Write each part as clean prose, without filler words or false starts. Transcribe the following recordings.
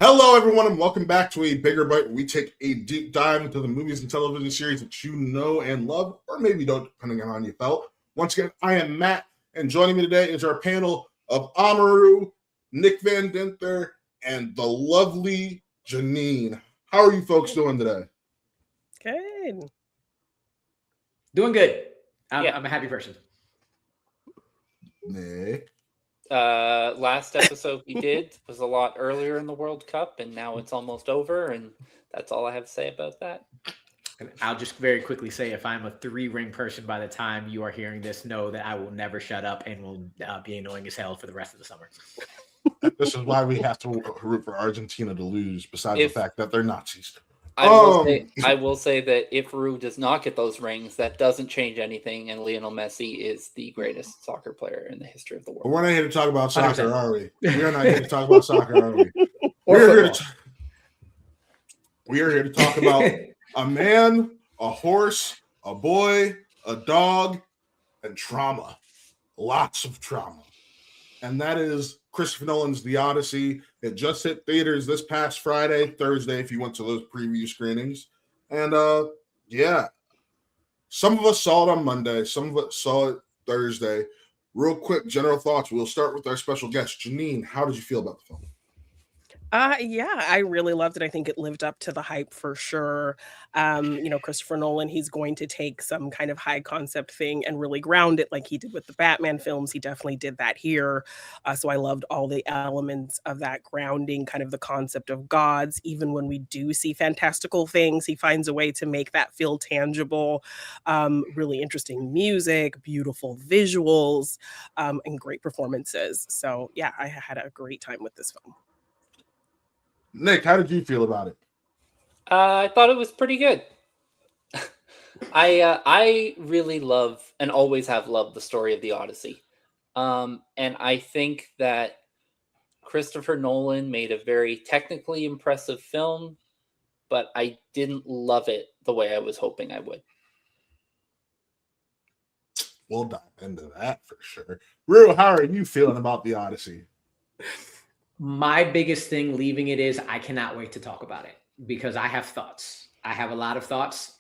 Hello, everyone, and welcome back to A Bigger Bite, where we take a deep dive into the movies and television series that you know and love, or maybe don't, depending on how you felt. Once again, I am Matt, and joining me today is our panel of Amarú, Nick Van Dinther, and the lovely Jeannine. How are you folks doing today? Good. Doing good. I'm a happy person. Nick? Last episode we did was a lot earlier in the World Cup, and now it's almost over, and that's all I have to say about that. And I'll just very quickly say, if I'm a 3-ring person by the time you are hearing this, know that I will never shut up and will be annoying as hell for the rest of the summer. This is why we have to root for Argentina to lose, besides the fact that they're Nazis. I will say that if Rue does not get those rings, that doesn't change anything, and Lionel Messi is the greatest soccer player in the history of the world. We're not here to talk about soccer, 100%. Are we? We are not here to talk about soccer, are we? We are here to talk about a man, a horse, a boy, a dog, and trauma. Lots of trauma. And that is Christopher Nolan's The Odyssey. It just hit theaters this past Thursday, if you went to those preview screenings. And, some of us saw it on Monday. Some of us saw it Thursday. Real quick, general thoughts. We'll start with our special guest. Jeannine, how did you feel about the film? I really loved it. I think it lived up to the hype for sure. Christopher Nolan, he's going to take some kind of high concept thing and really ground it like he did with the Batman films. He definitely did that here. So I loved all the elements of that grounding, kind of the concept of gods. Even when we do see fantastical things, he finds a way to make that feel tangible. Really interesting music, beautiful visuals, and great performances. So yeah, I had a great time with this film. Nick, how did you feel about it? I thought it was pretty good. I really love and always have loved the story of the Odyssey. And I think that Christopher Nolan made a very technically impressive film, but I didn't love it the way I was hoping I would. We'll dive into that for sure. Rue, how are you feeling about the Odyssey? My biggest thing leaving it is I cannot wait to talk about it because I have thoughts. I have a lot of thoughts.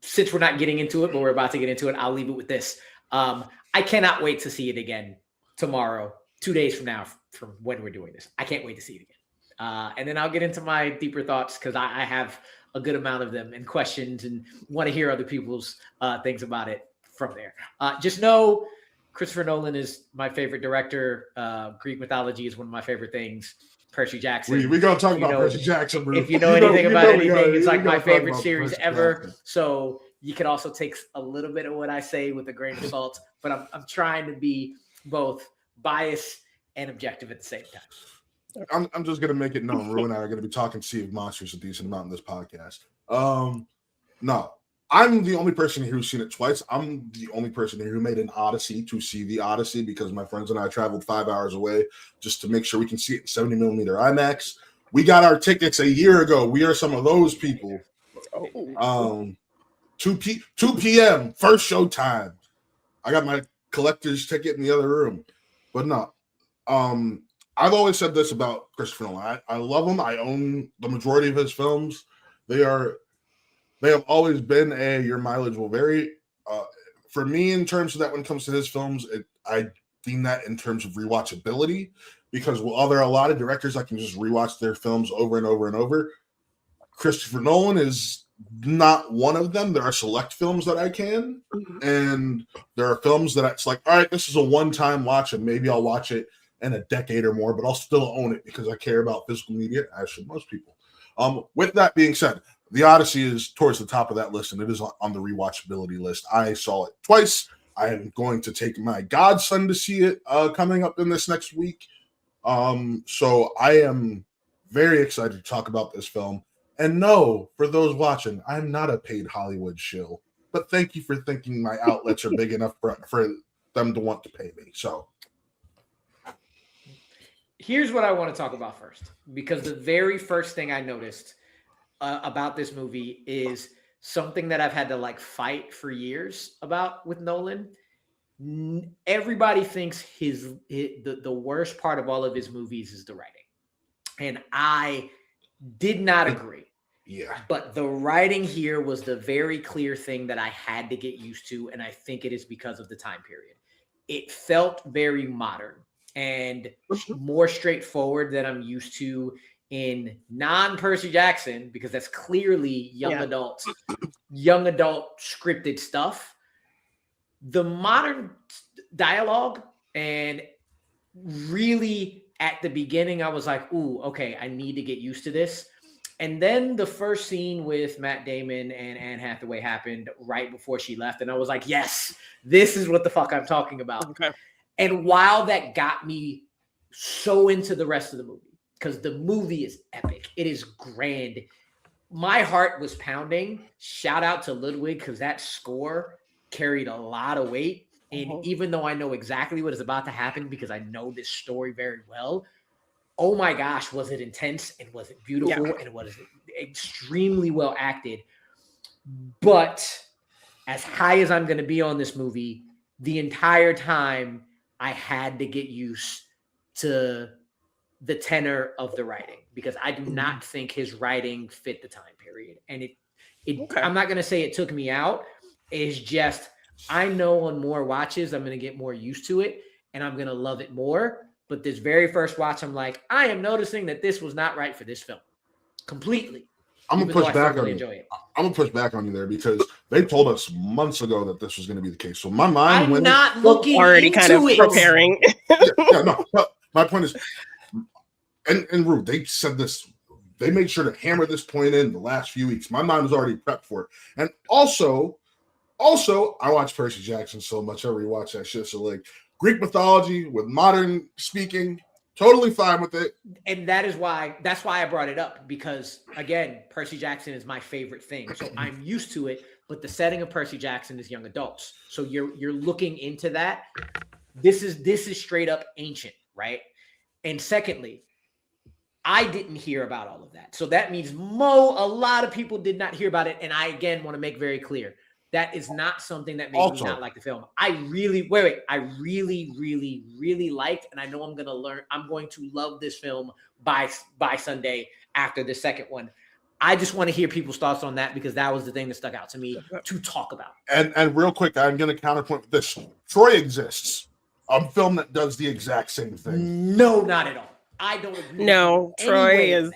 Since we're not getting into it, but we're about to get into it, I'll leave it with this. I cannot wait to see it again tomorrow, 2 days from now, from when we're doing this. I can't wait to see it again. And then I'll get into my deeper thoughts because I have a good amount of them and questions and want to hear other people's things about it from there. Just know Christopher Nolan is my favorite director. Greek mythology is one of my favorite things. Percy Jackson. We're going to talk about Percy Jackson. Bro. If you know anything about anything, it's like my favorite series ever. So you can also take a little bit of what I say with a grain of salt. But I'm trying to be both biased and objective at the same time. I'm just going to make it known. Rue and I are going to be talking Sea of Monsters a decent amount in this podcast. No. I'm the only person here who's seen it twice. I'm the only person here who made an Odyssey to see the Odyssey because my friends and I traveled 5 hours away just to make sure we can see it in 70 millimeter IMAX. We got our tickets a year ago. We are some of those people. 2 p.m. first show time. I got my collector's ticket in the other room. But no, I've always said this about Christopher Nolan. I love him. I own the majority of his films. They have always been your mileage will vary. For me, in terms of that, when it comes to his films, I deem that in terms of rewatchability, because while there are a lot of directors I can just rewatch their films over and over and over, Christopher Nolan is not one of them. There are select films that I can, and there are films that it's like, all right, this is a one-time watch, and maybe I'll watch it in a decade or more, but I'll still own it because I care about physical media, as should most people. With that being said, The Odyssey is towards the top of that list, and it is on the rewatchability list. I saw it twice. I am going to take my godson to see it coming up in this next week. So I am very excited to talk about this film. And no, for those watching, I'm not a paid Hollywood shill. But thank you for thinking my outlets are big enough for them to want to pay me. So here's what I want to talk about first, because the very first thing I noticed about this movie is something that I've had to fight for years about with Nolan. Everybody thinks the worst part of all of his movies is the writing. And I did not agree. Yeah. But the writing here was the very clear thing that I had to get used to. And I think it is because of the time period. It felt very modern and more straightforward than I'm used to in non-Percy Jackson, because that's clearly young adult scripted stuff. The modern dialogue, and really at the beginning, I was like, ooh, okay, I need to get used to this. And then the first scene with Matt Damon and Anne Hathaway happened right before she left. And I was like, yes, this is what the fuck I'm talking about. Okay. And while that got me so into the rest of the movie, because the movie is epic, it is grand. My heart was pounding. Shout out to Ludwig, because that score carried a lot of weight. And even though I know exactly what is about to happen, because I know this story very well, oh my gosh, was it intense, and was it beautiful, and was it extremely well acted. But as high as I'm going to be on this movie, the entire time I had to get used to the tenor of the writing, because I do not think his writing fit the time period. And I'm not going to say it took me out. It's just, I know on more watches, I'm going to get more used to it, and I'm going to love it more. But this very first watch, I'm like, I am noticing that this was not right for this film completely. I'm gonna push back on you. I'm gonna push back on you there, because they told us months ago that this was going to be the case. So my mind, I'm not looking already into kind of it. Preparing. No. My point is, and Rue, they said this. They made sure to hammer this point in the last few weeks. My mind was already prepped for it. And also, I watch Percy Jackson so much. I rewatch that shit. So like, Greek mythology with modern speaking, totally fine with it. And that's why I brought it up, because again, Percy Jackson is my favorite thing. So I'm used to it, but the setting of Percy Jackson is young adults. So you're looking into that. This is straight up ancient, right? And secondly, I didn't hear about all of that. So that means a lot of people did not hear about it. And I, again, want to make very clear, that is not something that made me not like the film. I really liked, and I know I'm going to love this film by Sunday after the second one. I just want to hear people's thoughts on that, because that was the thing that stuck out to me to talk about. And real quick, I'm going to counterpoint with this. Troy exists, a film that does the exact same thing. No, not at all. I don't agree. No, Troy is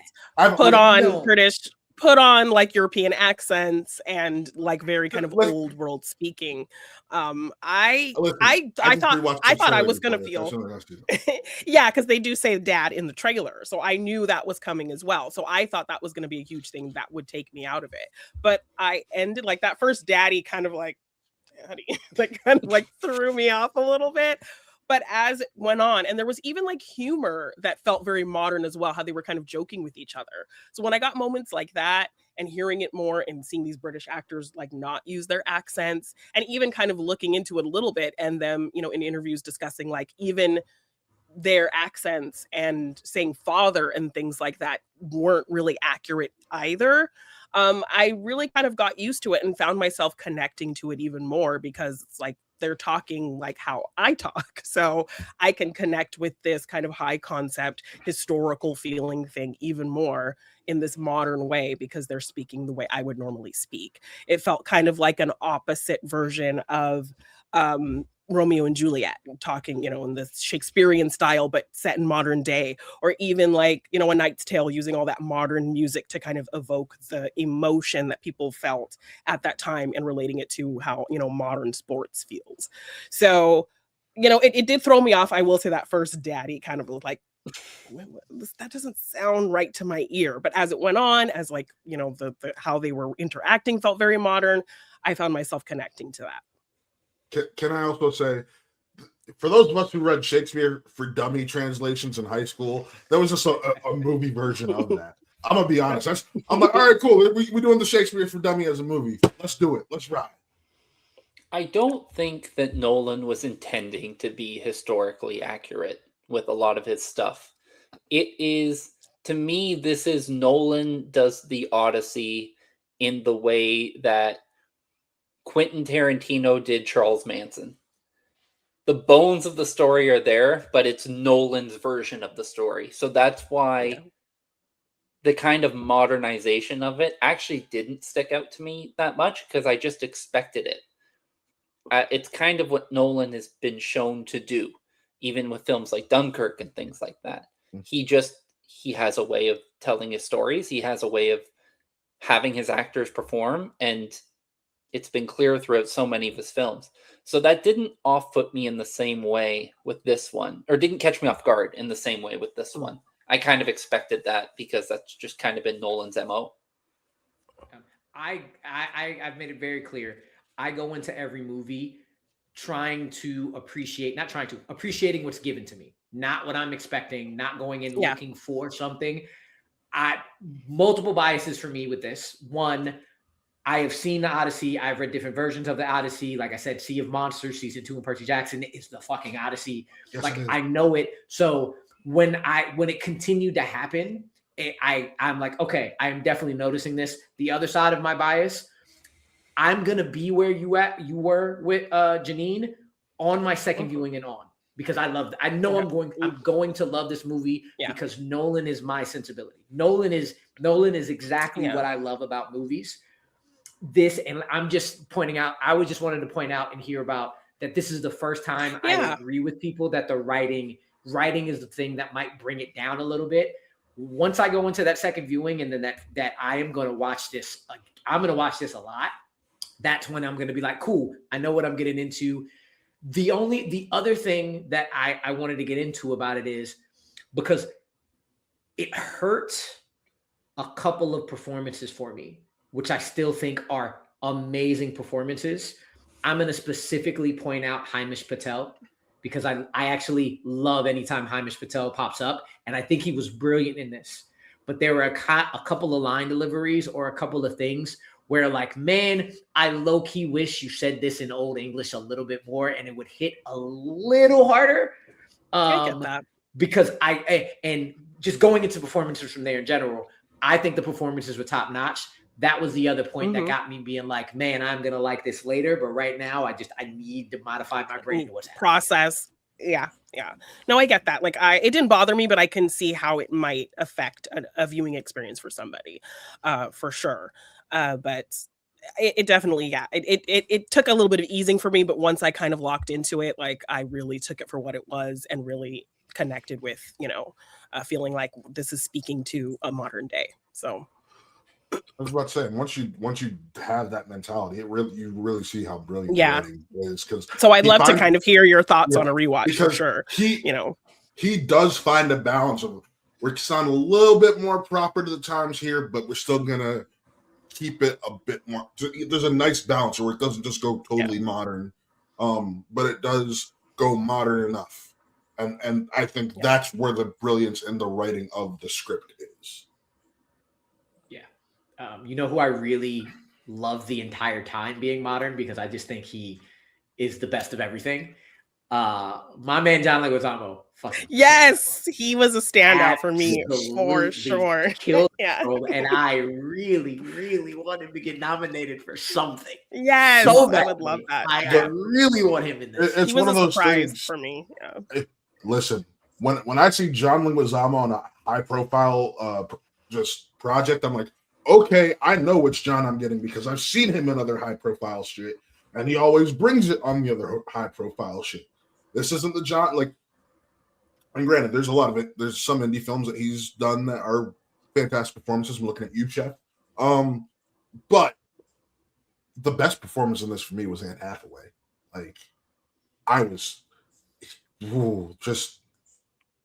put on like European accents and like very kind of old world speaking. I thought I was gonna feel because they do say dad in the trailer, so I knew that was coming as well. So I thought that was gonna be a huge thing that would take me out of it. But I ended like that first daddy kind of like threw me off a little bit. But as it went on, and there was even like humor that felt very modern as well, how they were kind of joking with each other. So when I got moments like that and hearing it more and seeing these British actors like not use their accents, and even kind of looking into it a little bit, and them, in interviews discussing like even their accents and saying father and things like that weren't really accurate either. I really kind of got used to it and found myself connecting to it even more, because it's like they're talking like how I talk. So I can connect with this kind of high concept, historical feeling thing even more in this modern way, because they're speaking the way I would normally speak. It felt kind of like an opposite version of Romeo and Juliet talking, in the Shakespearean style, but set in modern day, or even like, A Knight's Tale, using all that modern music to kind of evoke the emotion that people felt at that time and relating it to how, modern sports feels. So, it did throw me off. I will say that first daddy kind of like, that doesn't sound right to my ear. But as it went on, as like, the how they were interacting felt very modern, I found myself connecting to that. Can I also say, for those of us who read Shakespeare for Dummy translations in high school, there was just a movie version of that. I'm going to be honest. I'm like, all right, cool. We're doing the Shakespeare for Dummy as a movie. Let's do it. Let's ride. I don't think that Nolan was intending to be historically accurate with a lot of his stuff. It is, to me, this is Nolan does the Odyssey in the way that Quentin Tarantino did Charles Manson. The bones of the story are there, but it's Nolan's version of the story. So that's why the kind of modernization of it actually didn't stick out to me that much because I just expected it. It's kind of what Nolan has been shown to do, even with films like Dunkirk and things like that. He has a way of telling his stories. He has a way of having his actors perform, and it's been clear throughout so many of his films. So that didn't off-put me in the same way with this one, or didn't catch me off guard in the same way with this one. I kind of expected that because that's just kind of been Nolan's MO. I've made it very clear. I go into every movie appreciating what's given to me, not what I'm expecting, not going in looking for something. Multiple biases for me with this. One, I have seen the Odyssey. I've read different versions of the Odyssey. Like I said, Sea of Monsters, season 2 and Percy Jackson is the fucking Odyssey. Yes, like I know it. So when it continued to happen, I'm like, okay, I am definitely noticing this. The other side of my bias, I'm gonna be where you were with Jeannine on my second viewing and on, because I love that. I know I'm going to love this movie because Nolan is my sensibility. Nolan is exactly what I love about movies. This, and I'm just pointing out, I just wanted to point out and hear about that. This is the first time I agree with people that the writing is the thing that might bring it down a little bit. Once I go into that second viewing, and then that I am going to watch this, I'm going to watch this a lot. That's when I'm going to be like, cool, I know what I'm getting into. The other thing that I wanted to get into about it is because it hurt a couple of performances for me, which I still think are amazing performances. I'm going to specifically point out Himesh Patel, because I actually love anytime Himesh Patel pops up, and I think he was brilliant in this. But there were a couple of line deliveries or a couple of things where, like, man, I low-key wish you said this in Old English a little bit more and it would hit a little harder. I get that. Because and just going into performances from there in general, I think the performances were top-notch. That was the other point that got me being like, man, I'm going to like this later. But right now, I need to modify my brain to what's happening. Process. Yeah. No, I get that. Like, it didn't bother me, but I can see how it might affect a viewing experience for somebody, for sure. But it definitely, it took a little bit of easing for me. But once I kind of locked into it, like, I really took it for what it was and really connected with, feeling like this is speaking to a modern day. So. I was about to say, once you have that mentality, you really see how brilliant it is. So I'd love to kind of hear your thoughts on a rewatch, for sure. He does find a balance of, we're sound a little bit more proper to the times here, but we're still gonna keep it a bit more. There's a nice balance where it doesn't just go totally modern, but it does go modern enough, and I think that's where the brilliance in the writing of the script is. You know who I really love the entire time being modern, because I just think he is the best of everything? My man John Leguizamo. Yes, he was a standout for me, for sure. And I really, really want him to get nominated for something. Yes, so I would love that. I really want him in this. It's one of those things for me. Listen, when I see John Leguizamo on a high-profile just project, I'm like, okay, I know which John I'm getting, because I've seen him in other high-profile shit, and he always brings it on the other high-profile shit. This isn't the John, like, and granted, there's a lot of it. There's some indie films that he's done that are fantastic performances. I'm looking at you, Chef. But the best performance in this for me was Anne Hathaway. Like, I was just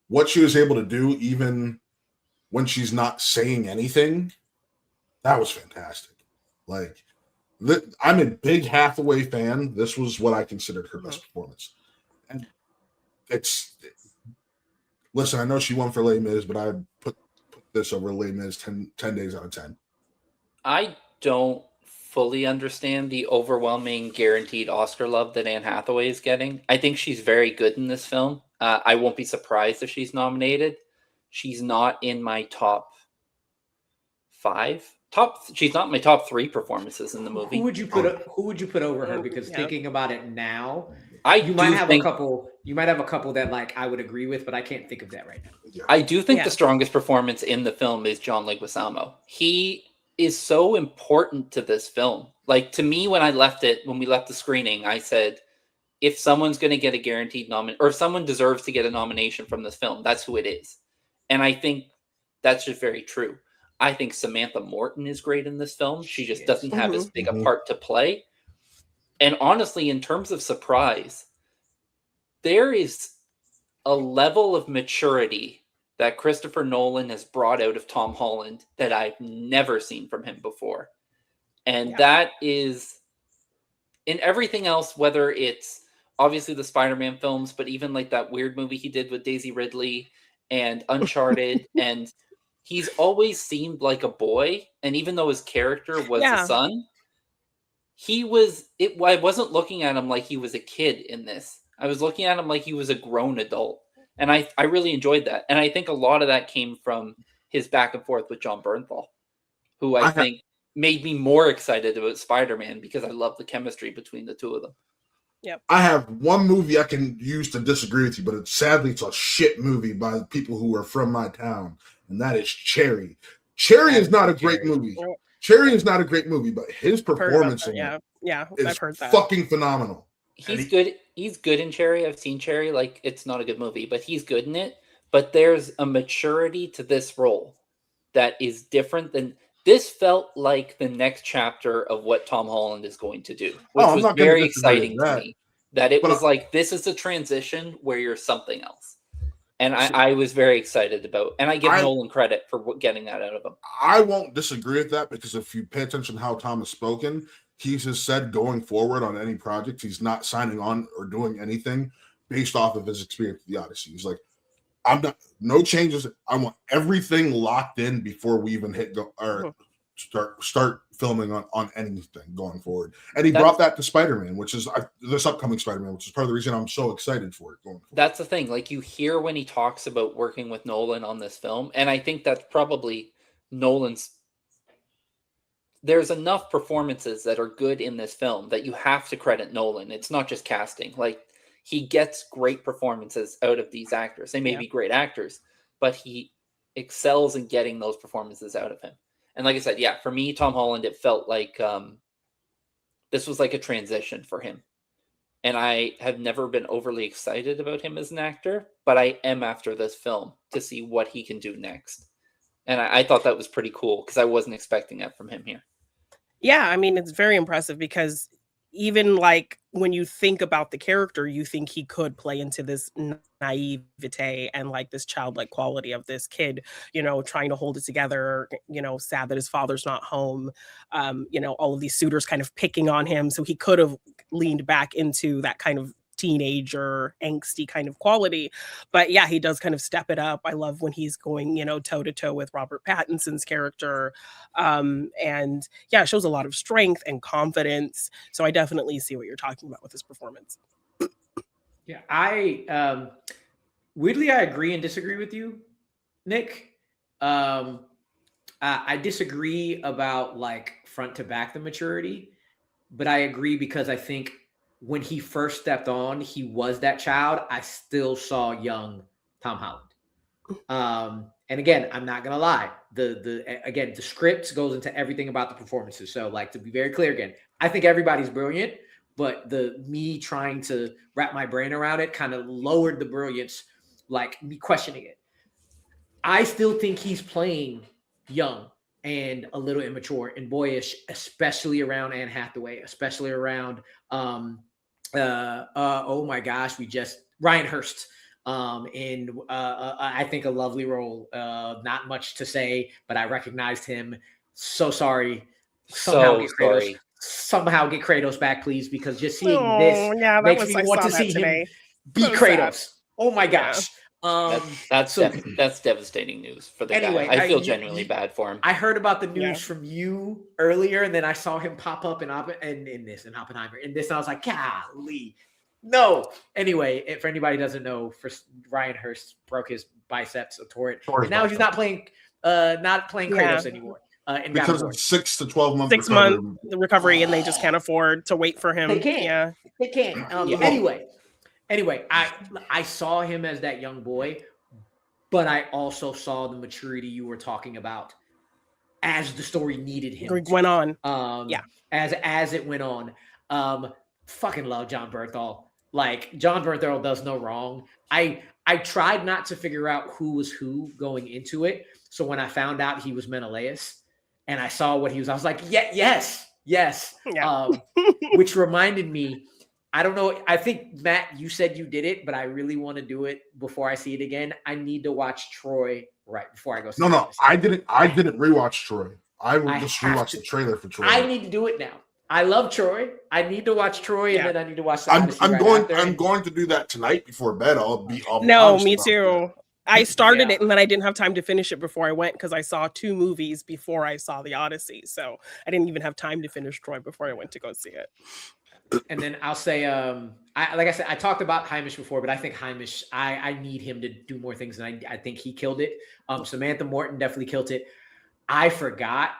what she was able to do, even when she's not saying anything. That was fantastic. Like, I'm a big Hathaway fan. This was what I considered her best performance. And listen, I know she won for Les Mis, but I put this over Les Mis 10 days out of 10. I don't fully understand the overwhelming guaranteed Oscar love that Anne Hathaway is getting. I think she's very good in this film. I won't be surprised if she's nominated. She's not in my top 5. She's not in my top 3 performances in the movie. Who would you put over her? Because thinking about it now, you might have a couple You might have a couple that like I would agree with, but I can't think of that right now. Yeah. I do think Yeah. the strongest performance in the film is John Leguizamo. He is so important to this film. Like, to me, when we left the screening, I said, if someone's going to get a guaranteed nomination, or if someone deserves to get a nomination from this film, that's who it is. And I think that's just very true. I think Samantha Morton is great in this film. She just doesn't have as big a part to play. And honestly, in terms of surprise, there is a level of maturity that Christopher Nolan has brought out of Tom Holland that I've never seen from him before. And that is in everything else, whether it's obviously the Spider-Man films, but even like that weird movie he did with Daisy Ridley and Uncharted. And he's always seemed like a boy. And even though his character was a son, I wasn't looking at him like he was a kid in this. I was looking at him like he was a grown adult. And I really enjoyed that. And I think a lot of that came from his back and forth with John Bernthal, who I think made me more excited about Spider-Man because I love the chemistry between the two of them. Yep. I have one movie I can use to disagree with you, but sadly it's a shit movie by people who are from my town, and that is Cherry. Cherry is not a great movie. Cherry is not a great movie, but his performance in it is I've heard that. fucking phenomenal. He's good. He's good in Cherry. I've seen Cherry. Like, it's not a good movie, but he's good in it. But there's a maturity to this role that is different than this. Felt like the next chapter of what Tom Holland is going to do, which was very exciting to me. That it was like, this is a transition where you're something else. And I was very excited about, and I give Nolan credit for getting that out of him. I won't disagree with that, because if you pay attention to how Tom has spoken, he's just said going forward on any project, he's not signing on or doing anything based off of his experience with the Odyssey. He's like, no changes. I want everything locked in before we even hit go or start filming on anything going forward. And he brought that to Spider-Man, which is this upcoming Spider-Man, which is part of the reason I'm so excited for it going forward. That's the thing. Like, you hear when he talks about working with Nolan on this film, and I think that's probably Nolan's. There's enough performances that are good in this film that you have to credit Nolan. It's not just casting. Like, he gets great performances out of these actors. They may be great actors, but he excels in getting those performances out of him. And like I said, for me, Tom Holland, it felt like this was like a transition for him. And I have never been overly excited about him as an actor, but I am after this film to see what he can do next. And I thought that was pretty cool because I wasn't expecting that from him here. Yeah, I mean, it's very impressive because even like when you think about the character, you think he could play into this naivete and like this childlike quality of this kid, trying to hold it together, sad that his father's not home, all of these suitors kind of picking on him. So he could have leaned back into that kind of teenager angsty kind of quality, but he does kind of step it up. I love when he's going toe to toe with Robert Pattinson's character, and it shows a lot of strength and confidence. So I definitely see what you're talking about with his performance. I weirdly I agree and disagree with you, Nick. I disagree about like front to back the maturity, but I agree because I think when he first stepped on, he was that child. I still saw young Tom Holland. And again, I'm not gonna lie. The script goes into everything about the performances. So, like, to be very clear again, I think everybody's brilliant, but me trying to wrap my brain around it kind of lowered the brilliance, like me questioning it. I still think he's playing young and a little immature and boyish, especially around Anne Hathaway, especially around oh my gosh, Ryan Hurst in I think a lovely role. Not much to say, but I recognized him. So sorry. Somehow get Kratos back, please, because just seeing this makes me want to see him be Kratos. Sad. Oh my gosh. That's devastating news for the guy. I feel genuinely bad for him. I heard about the news from you earlier, and then I saw him pop up in Oppenheimer. And I was like, golly, no. Anyway, for anybody who doesn't know, Ryan Hurst broke his biceps, tore it, and now he's not playing Kratos anymore. Because of 6 to 12 months. 6 month recovery, and they just can't afford to wait for him. They can't. They can't. Anyway. Anyway, I saw him as that young boy, but I also saw the maturity you were talking about as the story needed him to. Went on. As it went on. Fucking love John Bernthal. Like, John Bernthal does no wrong. I tried not to figure out who was who going into it. So when I found out he was Menelaus and I saw what he was, I was like, yes. Yeah. Which reminded me, I don't know. I think, Matt, you said you did it, but I really want to do it before I see it again. I need to watch Troy right before I go see it. No, I didn't rewatch Troy. I just rewatched the trailer for Troy. I need to do it now. I love Troy. I need to watch Troy, and then I need to watch the Odyssey I'm right going to do that tonight before bed. I'll no, me too. I started it and then I didn't have time to finish it before I went because I saw 2 movies before I saw the Odyssey. So I didn't even have time to finish Troy before I went to go see it. And then I'll say, like I said, I talked about Hamish before, but I think Hamish, I need him to do more things, and I think he killed it. Samantha Morton definitely killed it. I forgot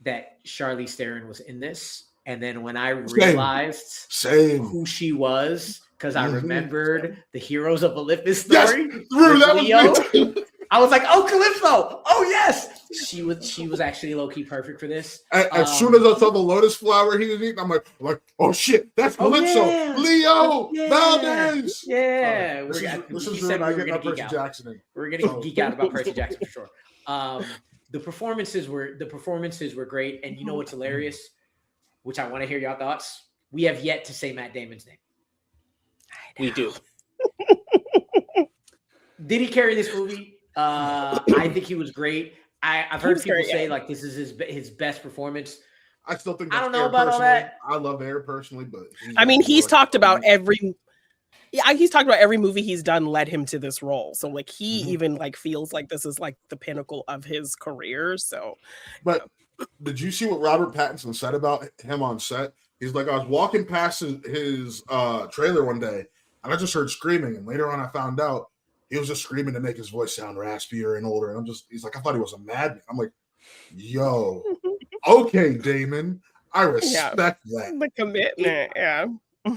that Charlize Theron was in this, and then when I realized who she was, because I remembered the Heroes of Olympus story. Yes, that was me. I was like, oh, Calypso. Oh, yes. She was actually low-key perfect for this. As soon as I saw the lotus flower he was eating, I'm like, oh shit, that's Calypso. Yeah. Leo Valdez. Yeah. This is when I get my Percy Jackson in. We're gonna geek out about Percy Jackson for sure. The performances were great, and you know what's hilarious, which I want to hear your thoughts. We have yet to say Matt Damon's name. We do. Did he carry this movie? I think he was great. I've heard people say like this is his best performance. I still think I don't know about all that. I love Air personally, but I mean, he's talked about every movie he's done led him to this role. So like he even like feels like this is like the pinnacle of his career. So, but did you see what Robert Pattinson said about him on set? He's like, I was walking past his trailer one day, and I just heard screaming, and later on I found out he was just screaming to make his voice sound raspier and older. And he's like, I thought he was a madman. I'm like, yo, okay, Damon, I respect that. The commitment,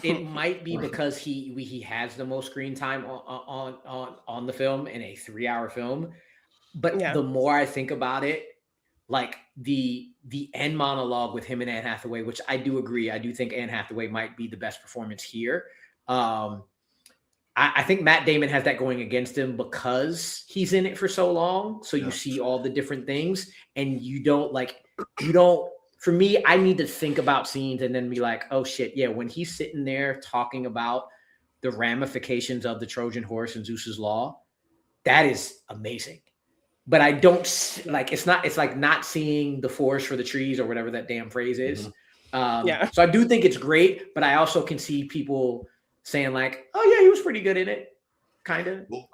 It might be because he has the most screen time on the film in a 3-hour film. But the more I think about it, like the end monologue with him and Anne Hathaway, which I do agree. I do think Anne Hathaway might be the best performance here. I think Matt Damon has that going against him because he's in it for so long. So you see all the different things, and you don't. For me, I need to think about scenes and then be like, oh shit, yeah. When he's sitting there talking about the ramifications of the Trojan horse and Zeus's law, that is amazing. But I don't like. It's like not seeing the forest for the trees or whatever that damn phrase is. So I do think it's great, but I also can see people saying like, "Oh yeah, he was pretty good in it," kind of. Well,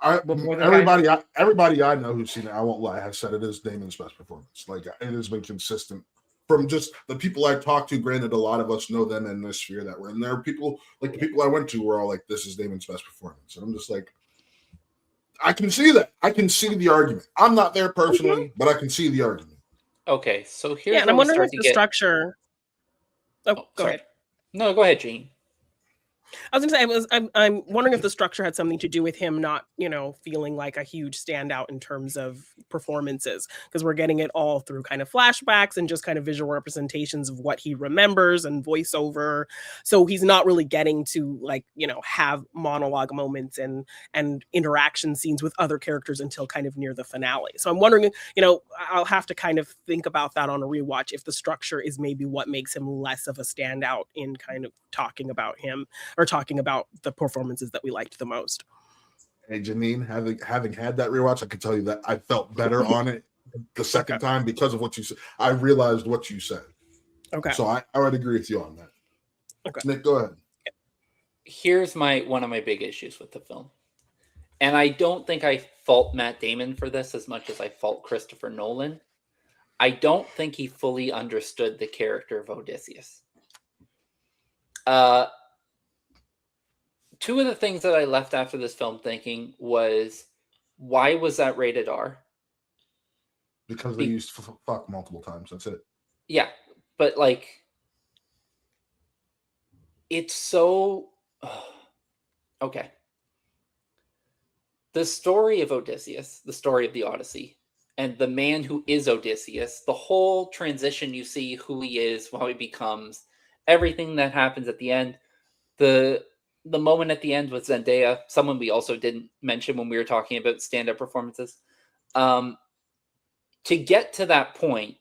everybody I know who's seen it, I won't lie, has said it is Damon's best performance. Like it has been consistent from just the people I talked to. Granted, a lot of us know them in this sphere that were in there. People like the people I went to were all like, "This is Damon's best performance," and I'm just like, I can see that. I can see the argument. I'm not there personally, but I can see the argument. Okay, so here's and I'm wondering if the structure. Oh, go ahead. No, go ahead, Jean. I was going to say, I'm wondering if the structure had something to do with him not, feeling like a huge standout in terms of performances, because we're getting it all through kind of flashbacks and just kind of visual representations of what he remembers and voiceover. So he's not really getting to have monologue moments and interaction scenes with other characters until kind of near the finale. So I'm wondering, I'll have to kind of think about that on a rewatch if the structure is maybe what makes him less of a standout in kind of talking about him or talking about the performances that we liked the most. Hey, Jeannine, having had that rewatch, I can tell you that I felt better on it the second time because of what you said. I realized what you said. Okay. So I would agree with you on that. Okay. Nick, go ahead. Here's one of my big issues with the film. And I don't think I fault Matt Damon for this as much as I fault Christopher Nolan. I don't think he fully understood the character of Odysseus. Two of the things that I left after this film thinking was, why was that rated R? Because they used fuck multiple times. That's it. Yeah, but it's so... Okay. The story of Odysseus, the story of the Odyssey, and the man who is Odysseus, the whole transition you see, who he is, how he becomes, everything that happens at the end, the moment at the end with Zendaya, someone we also didn't mention when we were talking about stand-up performances. To get to that point,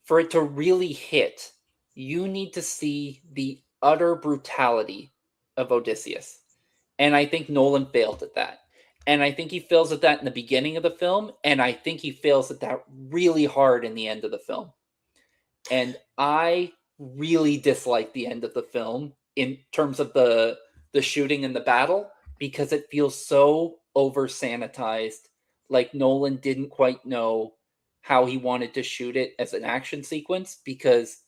for it to really hit, you need to see the utter brutality of Odysseus. And I think Nolan failed at that. And I think he fails at that in the beginning of the film. And I think he fails at that really hard in the end of the film. And I really dislike the end of the film in terms of the shooting and the battle, because it feels so over sanitized. Like Nolan didn't quite know how he wanted to shoot it as an action sequence, because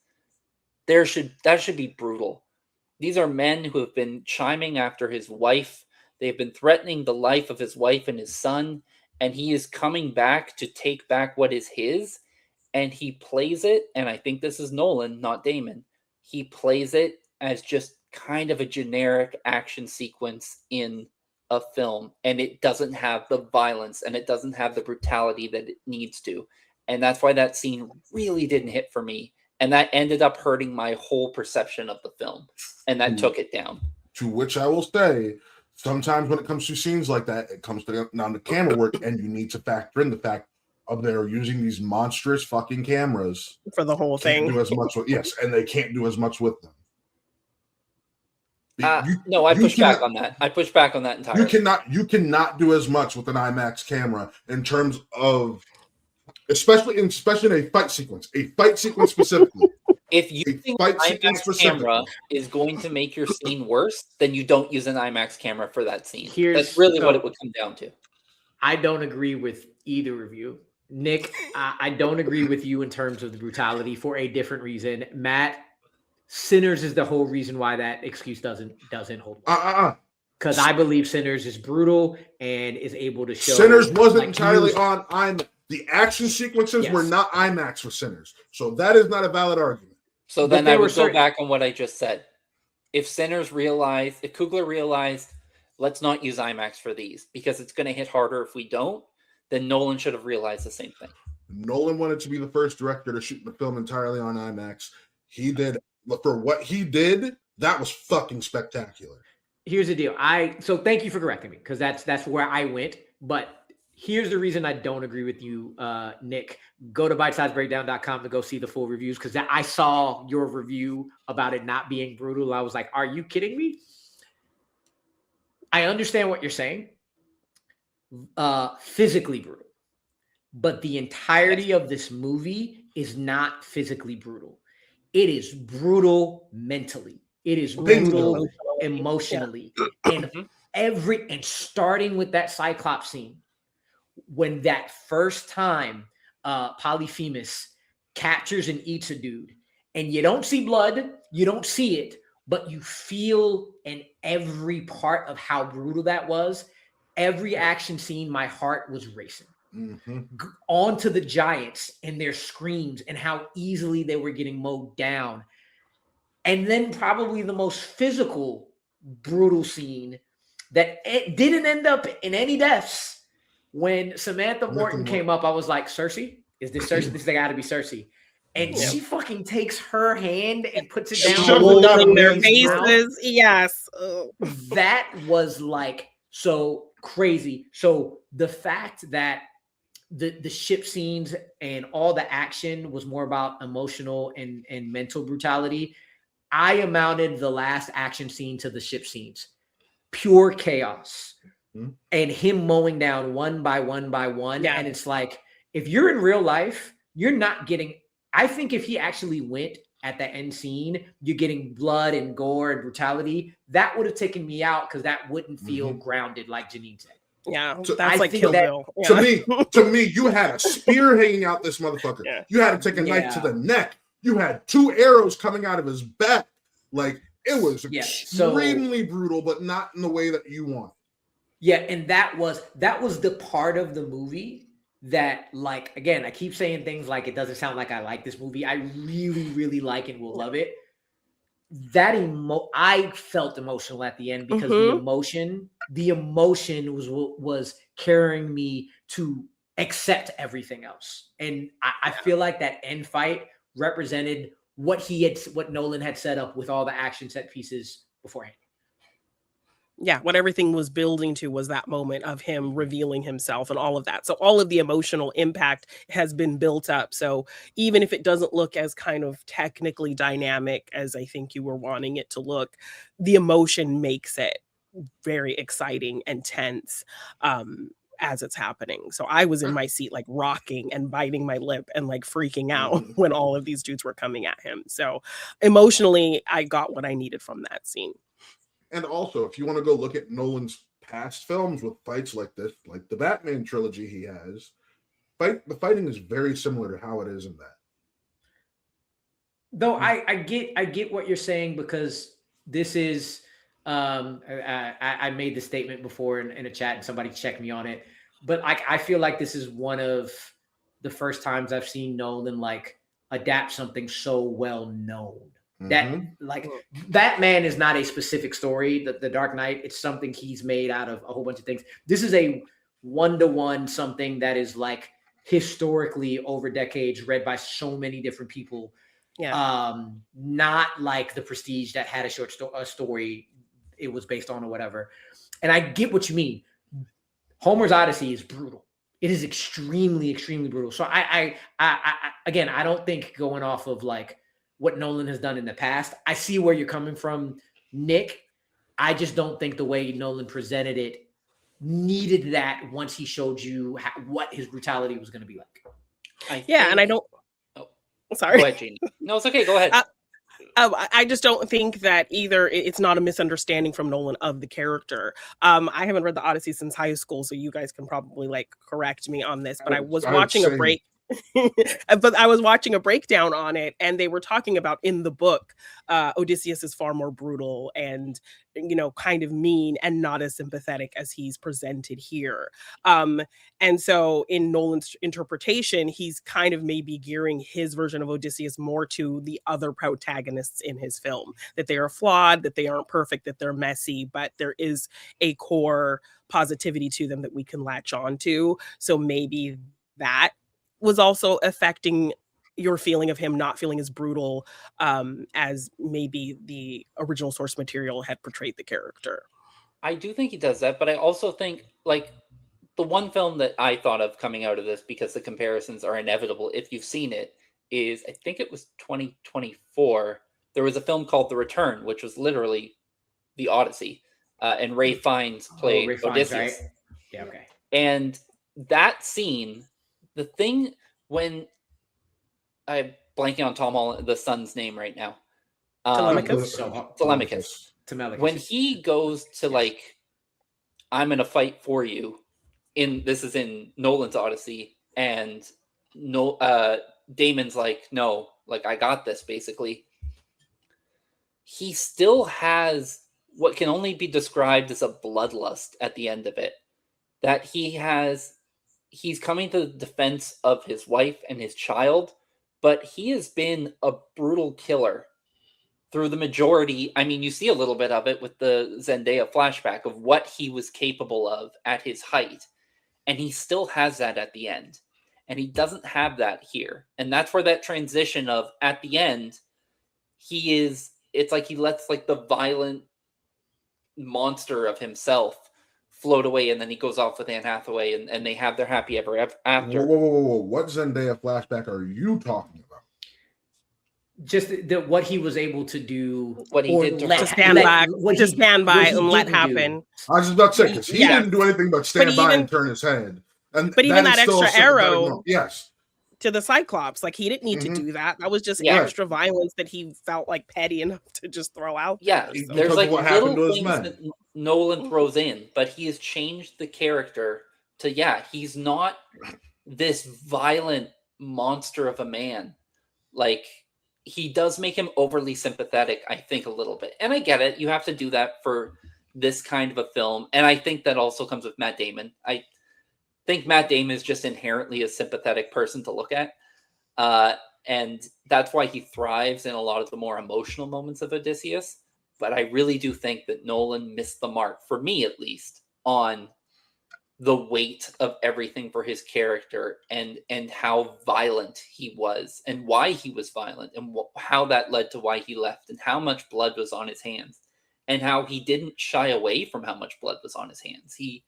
that should be brutal. These are men who have been chiming after his wife. They've been threatening the life of his wife and his son, and he is coming back to take back what is his, and he plays it, and I think this is Nolan, not Damon, he plays it as just kind of a generic action sequence in a film, and it doesn't have the violence and it doesn't have the brutality that it needs to. And that's why that scene really didn't hit for me. And that ended up hurting my whole perception of the film. And that took it down. To which I will say, sometimes when it comes to scenes like that, it comes down to camera work, and you need to factor in the fact of they're using these monstrous fucking cameras for the whole can't thing. do as much with, yes, and they can't do as much with them. No, I push back on that. I push back on that entirely. You cannot do as much with an IMAX camera in terms of, especially in a fight sequence specifically. If using an IMAX camera is going to make your scene worse, then you don't use an IMAX camera for that scene. That's really what it would come down to. I don't agree with either of you. Nick, I don't agree with you in terms of the brutality for a different reason. Matt, Sinners is the whole reason why that excuse doesn't hold. Because I believe Sinners is brutal and is able to show. Sinners wasn't entirely on IMAX. The action sequences were not IMAX for Sinners, so that is not a valid argument. So then I would go back on what I just said. If Coogler realized, let's not use IMAX for these because it's going to hit harder if we don't, then Nolan should have realized the same thing. Nolan wanted to be the first director to shoot the film entirely on IMAX. He did. For what he did, that was fucking spectacular. Here's the deal. So thank you for correcting me, because that's where I went. But here's the reason I don't agree with you, Nick. Go to bitesizebreakdown.com to go see the full reviews, because I saw your review about it not being brutal. I was like, are you kidding me? I understand what you're saying. Physically brutal. But the entirety of this movie is not physically brutal. It is brutal mentally. It is brutal emotionally. And starting with that Cyclops scene, when that first time Polyphemus captures and eats a dude, and you don't see blood, you don't see it, but you feel in every part of how brutal that was. Every action scene, my heart was racing. On to the giants and their screams and how easily they were getting mowed down. And then probably the most physical, brutal scene that it didn't end up in any deaths. When Samantha Morton came up, I was like, Cersei? Is this Cersei? This has got to be Cersei. And she fucking takes her hand and puts it down in their faces. Yes. That was like so crazy. So the fact that the ship scenes and all the action was more about emotional and mental brutality, I amounted the last action scene to the ship scenes. Pure chaos. And him mowing down one by one by one. Yeah. And it's like, if you're in real life, you're not getting, I think if he actually went at the end scene, you're getting blood and gore and brutality, that would have taken me out, because that wouldn't feel grounded, like Jeannine said. Yeah, so that's like Kill Bill. Yeah. To me, you had a spear hanging out this motherfucker. Yeah. You had to take a knife to the neck. You had 2 arrows coming out of his back. Like, it was extremely brutal, but not in the way that you want. Yeah, and that was the part of the movie that, like, again, I keep saying things like it doesn't sound like I like this movie. I really, really like and will love it. I felt emotional at the end because Mhm. the emotion was carrying me to accept everything else. And I feel like that end fight represented what Nolan had set up with all the action set pieces beforehand. Yeah, what everything was building to was that moment of him revealing himself and all of that. So all of the emotional impact has been built up. So even if it doesn't look as kind of technically dynamic as I think you were wanting it to look, the emotion makes it very exciting and tense as it's happening. So I was in my seat like rocking and biting my lip and like freaking out when all of these dudes were coming at him. So emotionally, I got what I needed from that scene. And also, if you want to go look at Nolan's past films with fights like this, like the Batman trilogy he has, the fighting is very similar to how it is in that. Though I get what you're saying, because this is I made the statement before in a chat and somebody checked me on it, but I feel like this is one of the first times I've seen Nolan like adapt something so well known. That like Batman is not a specific story. The Dark Knight, it's something he's made out of a whole bunch of things. This is a one-to-one something that is like historically over decades read by so many different people. Yeah. Not like The Prestige that had a short story it was based on or whatever. And I get what you mean. Homer's Odyssey is brutal. It is extremely, extremely brutal. So I again, I don't think going off of like what Nolan has done in the past. I see where you're coming from, Nick. I just don't think the way Nolan presented it needed that once he showed you what his brutality was going to be like. And I don't. Oh, sorry. Go ahead, Jeannine. No, it's okay. Go ahead. I just don't think that either it's not a misunderstanding from Nolan of the character. I haven't read the Odyssey since high school, so you guys can probably like correct me on this, but I was watching a break. But I was watching a breakdown on it, and they were talking about in the book, Odysseus is far more brutal and, you know, kind of mean and not as sympathetic as he's presented here. And so in Nolan's interpretation, he's kind of maybe gearing his version of Odysseus more to the other protagonists in his film, that they are flawed, that they aren't perfect, that they're messy, but there is a core positivity to them that we can latch on to. So maybe that was also affecting your feeling of him not feeling as brutal as maybe the original source material had portrayed the character. I do think he does that, but I also think like the one film that I thought of coming out of this, because the comparisons are inevitable if you've seen it, is I think it was 2024. There was a film called The Return, which was literally the Odyssey, and Ray Fiennes played Odysseus. Right? Yeah, okay. And that scene, the thing when I'm blanking on Tom Holland, the son's name right now. Telemachus. When he goes to like, I'm gonna fight for you. This is in Nolan's Odyssey, and Damon's like, no, like I got this. Basically, he still has what can only be described as a bloodlust at the end of it. That he's coming to the defense of his wife and his child, but he has been a brutal killer through the majority. I mean, you see a little bit of it with the Zendaya flashback of what he was capable of at his height. And he still has that at the end. And he doesn't have that here. And that's where that transition of, at the end, it's like he lets like the violent monster of himself float away, and then he goes off with Anne Hathaway, and they have their happy ever after. Whoa. What Zendaya flashback are you talking about? Just what he was able to do, what he did to stand by and let happen. I was just about to say, because he didn't do anything but stand by and turn his head. But even that extra arrow, yes, to the Cyclops, like he didn't need to do that. That was just extra violence that he felt like petty enough to just throw out. Yeah, there's like little things that Nolan throws in, but he has changed the character to he's not this violent monster of a man. Like, he does make him overly sympathetic, I think, a little bit. And I get it. You have to do that for this kind of a film. And I think that also comes with Matt Damon. I think Matt Damon is just inherently a sympathetic person to look at. and that's why he thrives in a lot of the more emotional moments of Odysseus. But I really do think that Nolan missed the mark, for me at least, on the weight of everything for his character and how violent he was and why he was violent and how that led to why he left and how much blood was on his hands and how he didn't shy away from how much blood was on his hands. He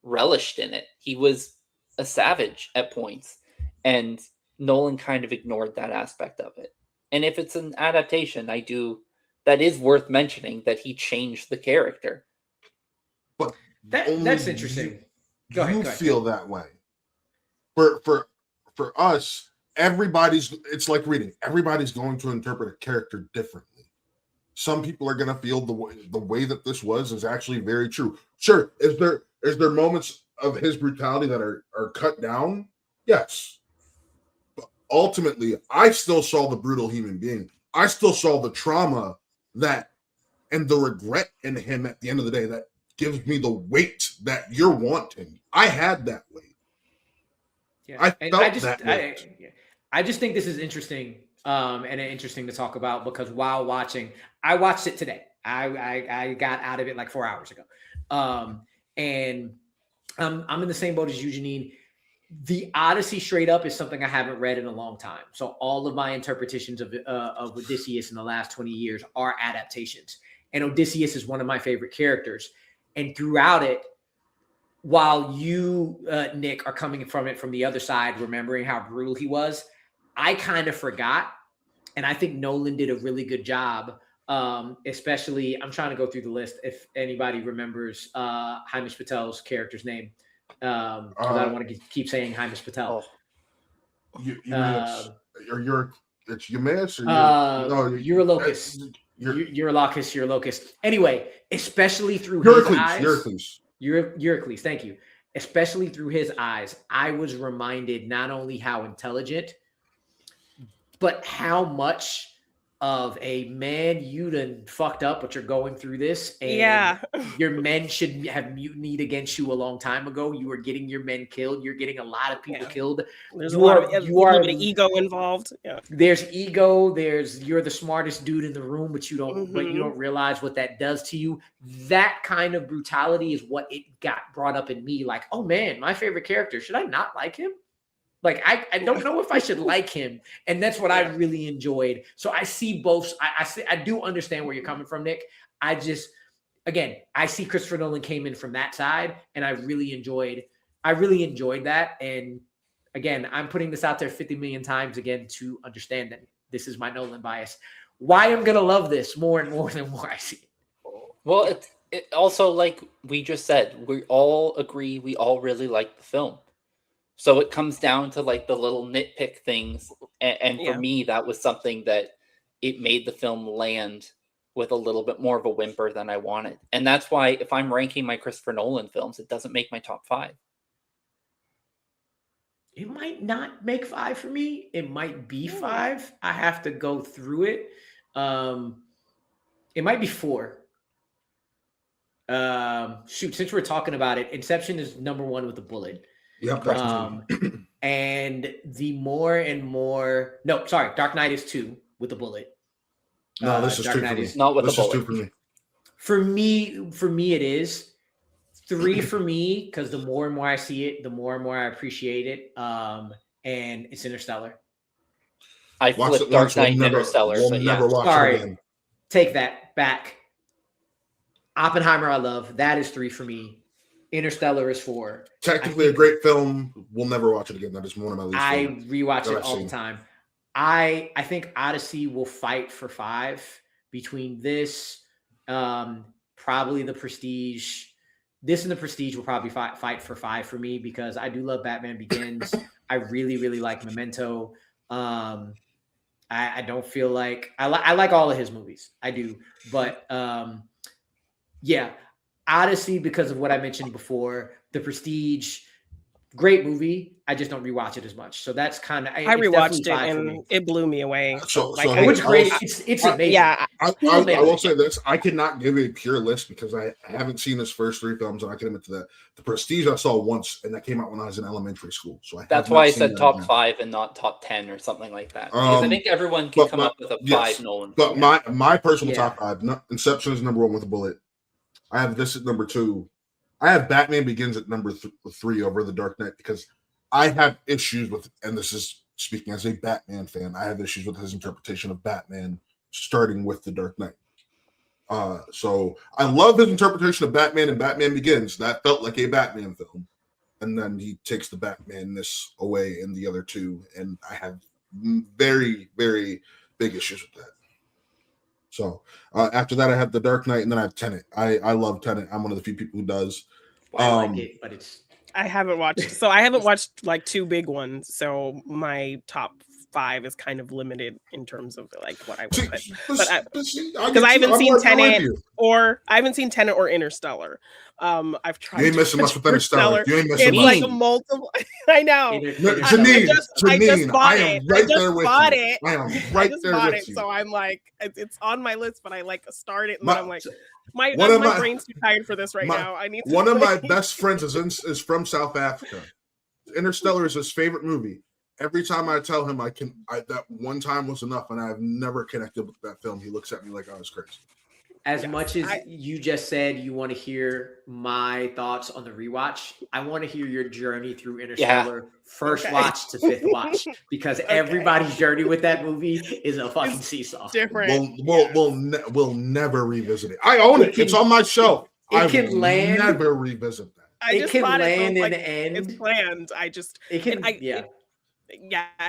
relished in it. He was a savage at points, and Nolan kind of ignored that aspect of it. And if it's an adaptation, that is worth mentioning that he changed the character. But that's interesting. Go ahead. Feel that way. For us, it's like reading. Everybody's going to interpret a character differently. Some people are going to feel the way that this was is actually very true. Sure, is there moments of his brutality that are cut down? Yes. But ultimately, I still saw the brutal human being. I still saw the trauma and the regret in him at the end of the day that gives me the weight that you're wanting. I had that weight. Yeah. I felt that weight. I just think this is interesting and interesting to talk about because while watching, I watched it today. I got out of it like 4 hours ago. And I'm in the same boat as you, Jeannine. The Odyssey straight up is something I haven't read in a long time. So all of my interpretations of Odysseus in the last 20 years are adaptations. And Odysseus is one of my favorite characters. And throughout it, while you, Nick, are coming from it from the other side, remembering how brutal he was, I kind of forgot. And I think Nolan did a really good job, especially, I'm trying to go through the list if anybody remembers Himesh Patel's character's name. Because I don't want to keep saying Himesh Patel. It's Eumaeus or Eurylocus. Eurylocus. Anyway, especially through his eyes. Eurycles, thank you. Especially through his eyes, I was reminded not only how intelligent, but how much of a man you done fucked up, but you're going through this. And your men should have mutinied against you a long time ago. You are getting your men killed. You're getting a lot of people killed. There's a little bit of ego involved. Yeah. There's ego. You're the smartest dude in the room, but you don't realize what that does to you. That kind of brutality is what it got brought up in me. Like, oh man, my favorite character. Should I not like him? Like, I don't know if I should like him. And that's what I really enjoyed. So I see both. I do understand where you're coming from, Nick. I see Christopher Nolan came in from that side, and I really enjoyed that. And again, I'm putting this out there 50 million times again to understand that this is my Nolan bias. Why I'm going to love this more and more the more I see it. Well, it also, like we just said, we all agree we all really like the film. So it comes down to like the little nitpick things. And for me, that was something that it made the film land with a little bit more of a whimper than I wanted. And that's why if I'm ranking my Christopher Nolan films, it doesn't make my top 5. It might not make 5 for me. It might be 5. I have to go through it. It might be 4. Since we're talking about it, Inception is number 1 with a bullet. Yep. And the more and more, Dark Knight is 2 with a bullet. No, this is Dark 2 Knight for me. is not with this a is bullet. 2 for me. For me, it is 3 for me because the more and more I see it, the more and more I appreciate it. And it's Interstellar. I flipped Dark Knight and Interstellar. Sorry, take that back. Oppenheimer, I love. That is 3 for me. Interstellar is 4. Technically a great film. We'll never watch it again. That is one of my least favorite. I rewatch it all the time. I think Odyssey will fight for 5 between this, probably The Prestige. This and The Prestige will probably fight for 5 for me because I do love Batman Begins. I really, really like Memento. I don't feel like I like all of his movies. I do, but Odyssey because of what I mentioned before. The Prestige, Great movie. I just don't rewatch it as much. So that's kind of. I rewatched it and it blew me away. So it's great. It's amazing. Yeah, I will say this: I cannot give a pure list because I haven't seen his first 3 films, and I can admit to that. The Prestige I saw once, and that came out when I was in elementary school. So that's why I said top 5 and not top 10 or something like that. Because I think everyone can come up with a 5 Nolan. But my personal top 5: Inception is number 1 with a bullet. I have this at number 2. I have Batman Begins at number 3 over The Dark Knight because I have issues with, and this is speaking as a Batman fan, I have issues with his interpretation of Batman starting with The Dark Knight. So I love his interpretation of Batman and Batman Begins. That felt like a Batman film. And then he takes the Batman-ness away in the other 2, and I have very, very big issues with that. So after that, I have The Dark Knight, and then I have Tenet. I love Tenet. I'm one of the few people who does. I like it, but I haven't watched. So I haven't watched like 2 big ones. So my top 5 is kind of limited in terms of like what I would put. Because I haven't seen Tenet or Interstellar. I've tried. You ain't missing much with Interstellar. You ain't missing much. It's like multiple. I know. Jeannine, I am right there with you. I am right there with you. So I'm like, it's on my list, but I like start it, and then I'm like, my brain's too tired for this right now. I need to. One of my best friends is from South Africa. Interstellar is his favorite movie. Every time I tell him that one time was enough, and I've never connected with that film, he looks at me like I was crazy. As much as you just said you want to hear my thoughts on the rewatch, I want to hear your journey through Interstellar, first watch to 5th watch, because everybody's journey with that movie is a fucking seesaw. Different. We'll never revisit it. I own it. It's on my shelf. Never revisit that. It can land and end. It's planned. I just I